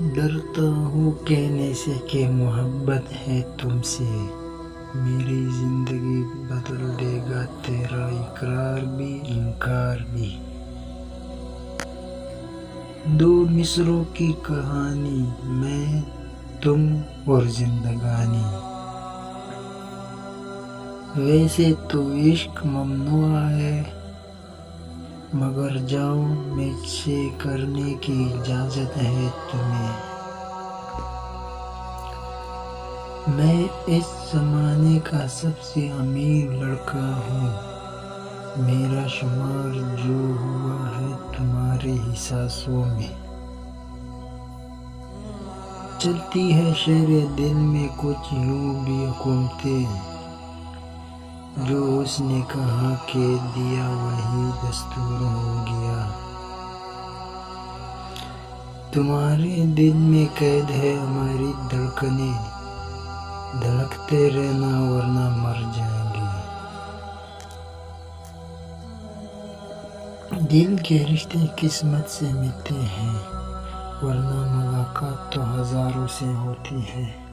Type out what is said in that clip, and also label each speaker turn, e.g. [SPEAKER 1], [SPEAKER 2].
[SPEAKER 1] ڈرتا ہوں کہنے سے کہ محبت ہے تم سے، میری زندگی بدل دے گا تیرا اقرار بھی انکار بھی۔ دو مصروں کی کہانی، میں تم اور زندگانی۔ ویسے تو عشق ممنوع ہے، مگر جاؤ مجھ سے کرنے کی اجازت ہے تمہیں۔ میں اس زمانے کا سب سے امیر لڑکا ہوں، میرا شمار جو ہوا ہے تمہارے احساسوں میں۔ چلتی ہے شہر دل میں کچھ یوں بھی حکومتیں، جو اس نے کہا کہ دیا وہی دستور ہو گیا۔ تمہارے دل میں قید ہے ہماری دھڑکنیں، دھڑکتے رہنا ورنہ مر جائیں گے۔ دل کے رشتے قسمت سے ملتے ہیں، ورنہ ملاقات تو ہزاروں سے ہوتی ہے۔